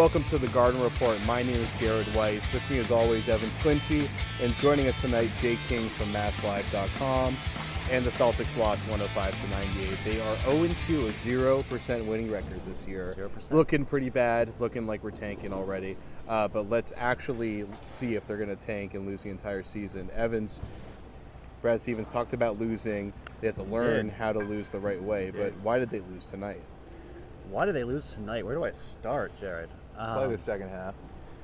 Welcome to the Garden Report. My name is Jared Weiss. With me as always, Evans Clinchy. And joining us tonight, Jay King from MassLive.com. And the Celtics lost 105-98. They are 0-2, a 0% winning record this year. 0%. Looking pretty bad, looking like we're tanking already. But let's actually see if they're going to tank and lose the entire season. Evans, Brad Stevens talked about losing. They have to learn how to lose the right way. But why did they lose tonight? Why did they lose tonight? Where do I start, Jared? Probably the second half.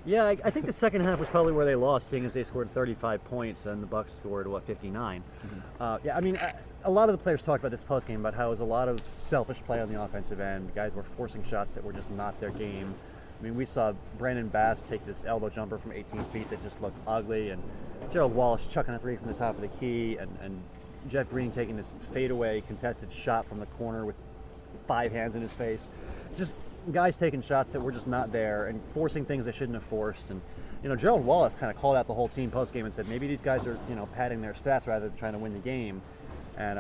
Yeah, I think the second half was probably where they lost, seeing as they scored 35 points and the Bucks scored, 59? Yeah, I mean, a lot of the players talked about this postgame about how it was a lot of selfish play on the offensive end. Guys were forcing shots that were just not their game. I mean, we saw Brandon Bass take this elbow jumper from 18 feet that just looked ugly, and Gerald Wallace chucking a three from the top of the key, and Jeff Green taking this fadeaway contested shot from the corner with 5 hands in his face. Just guys taking shots that were just not there and forcing things they shouldn't have forced. And, Gerald Wallace kind of called out the whole team post-game and said maybe these guys are, padding their stats rather than trying to win the game. And,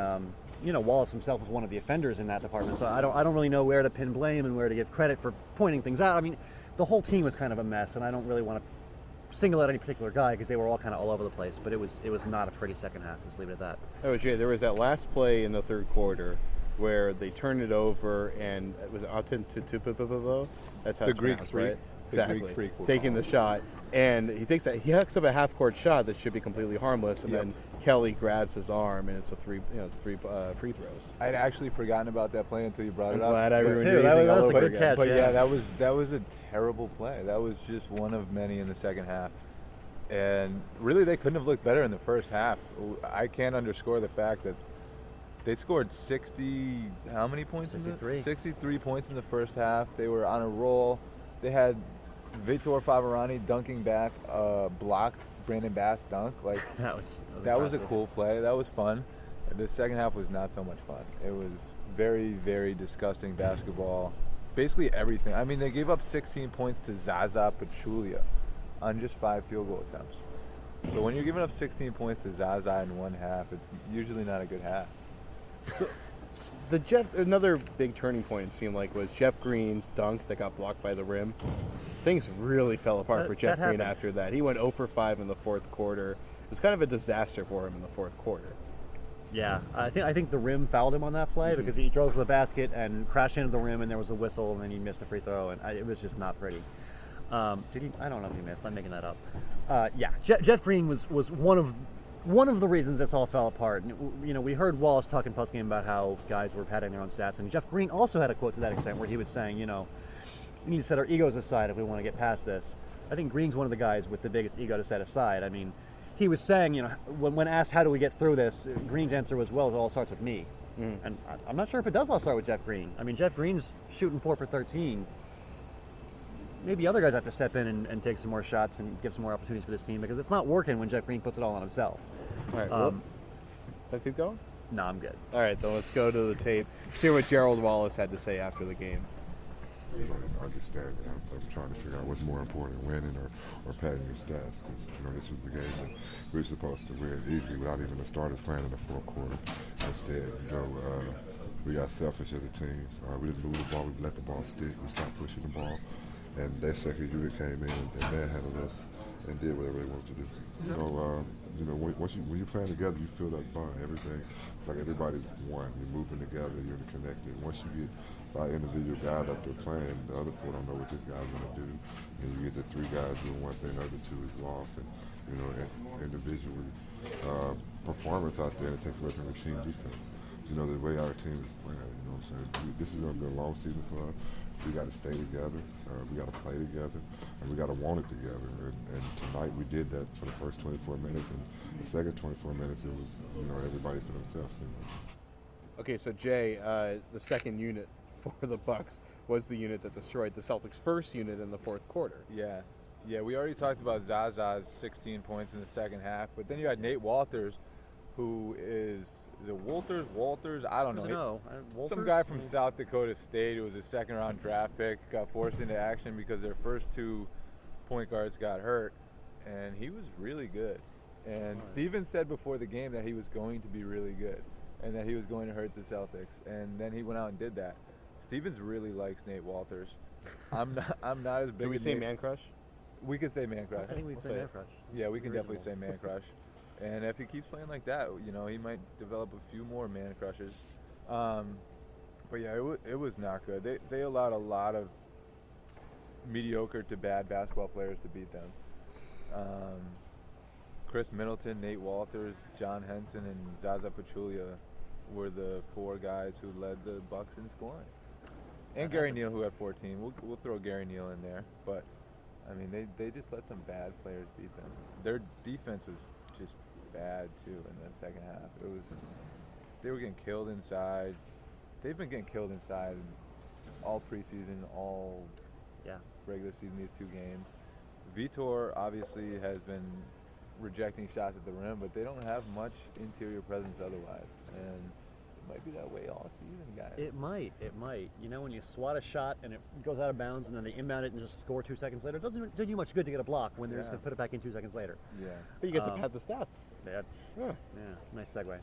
Wallace himself was one of the offenders in that department. So I don't really know where to pin blame and where to give credit for pointing things out. I mean, the whole team was kind of a mess, and I don't really want to single out any particular guy because they were all kind of all over the place. But it was not a pretty second half. Let's leave it at that. Oh, Jay, there was that last play in the third quarter where they turned it over, and it was Antetokounmpo. That's how the it's Greek pronounced, freak. right? The Exactly. Greek freak Taking the shot, and he hooks up a half-court shot that should be completely harmless, and then Kelly grabs his arm, and it's three free throws. I'd actually forgotten about that play until you brought I'm it up. glad I ruined too. anything That all was a over good again. catch. But Yeah. that was a terrible play. That was just one of many in the second half. And really, they couldn't have looked better in the first half. I can't underscore the fact that they scored 60, how many points? 63. 63 points in the first half. They were on a roll. They had Victor Favarani dunking back, blocked Brandon Bass dunk. Like That was a cool play. That was fun. The second half was not so much fun. It was very, very disgusting basketball. Basically everything. I mean, they gave up 16 points to Zaza Pachulia on just 5 field goal attempts. So when you're giving up 16 points to Zaza in one half, it's usually not a good half. So, another big turning point, it seemed like, was Jeff Green's dunk that got blocked by the rim. Things really fell apart for Jeff Green after that. He went 0 for 5 in the fourth quarter. It was kind of a disaster for him in the fourth quarter. Yeah, I think the rim fouled him on that play because he drove to the basket and crashed into the rim, and there was a whistle, and then he missed a free throw, and it was just not pretty. Did he? I don't know if he missed. I'm making that up. Yeah, Jeff Green was one of the reasons this all fell apart. And, we heard Wallace talking postgame about how guys were padding their own stats, and Jeff Green also had a quote to that extent where he was saying, we need to set our egos aside if we want to get past this. I think Green's one of the guys with the biggest ego to set aside. I mean, he was saying, when asked how do we get through this, Green's answer was, well, it all starts with me. And I'm not sure if it does all start with Jeff Green. I mean, Jeff Green's shooting 4 for 13. Maybe other guys have to step in and take some more shots and give some more opportunities for this team because it's not working when Jeff Green puts it all on himself. All right, well, that keep going? No, I'm good. All right, then let's go to the tape. Let's hear what Gerald Wallace had to say after the game. I understand. I'm trying to figure out what's more important, winning or padding your stats. Because this was the game that we were supposed to win easily without even the starters playing in the fourth quarter. Instead, we got selfish as a team. We didn't move the ball. We let the ball stick. We stopped pushing the ball. And that second unit came in and manhandled us and did whatever they wanted to do. So, when you're playing together, you feel that bond. Everything, it's like everybody's one. You're moving together. You're connected. Once you get by individual guys up there playing, the other 4 don't know what this guy's going to do. And you get the 3 guys doing one thing, the other 2 is lost. And, individual performance out there, it takes away from the team defense. The way our team is playing, what I'm saying? This is going to be a long season for us. We got to stay together, we got to play together, and we got to want it together. And tonight we did that for the first 24 minutes, and the second 24 minutes it was, everybody for themselves. Okay, so Jay, the second unit for the Bucks was the unit that destroyed the Celtics' first unit in the fourth quarter. Yeah, we already talked about Zaza's 16 points in the second half, but then you had Nate Walters, who is it Walters? I don't know. Some guy from South Dakota State who was a second-round draft pick got forced into action because their first 2 point guards got hurt, and he was really good. And nice. Stevens said before the game that he was going to be really good and that he was going to hurt the Celtics, and then he went out and did that. Stevens really likes Nate Walters. I'm not as big. Can we say man crush? We can say man crush. I think we can say man crush. Yeah, we can definitely say man crush. And if he keeps playing like that, you know, he might develop a few more man crushes. But yeah, it was not good. They allowed a lot of mediocre to bad basketball players to beat them. Chris Middleton, Nate Walters, John Henson, and Zaza Pachulia were the 4 guys who led the Bucks in scoring. And Gary Neal, who had 14. We'll throw Gary Neal in there. But, I mean, they just let some bad players beat them. Their defense was just bad, too, in that second half. They were getting killed inside. They've been getting killed inside all preseason, all regular season, these 2 games. Vitor obviously has been rejecting shots at the rim, but they don't have much interior presence otherwise. And it might be that way all season, guys. It might. You know, when you swat a shot and it goes out of bounds and then they inbound it and just score 2 seconds later, it doesn't do you much good to get a block when they're just going to put it back in 2 seconds later. Yeah. But you get to pad the stats. That's, nice segue.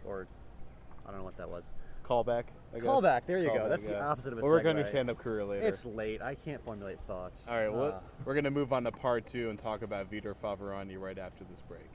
Or, I don't know what that was. Callback, I guess. Callback, there you go. That's the opposite of a segue. We'll work on your stand-up career later. It's late. I can't formulate thoughts. All right, well, we're going to move on to part 2 and talk about Vitor Faverani right after this break.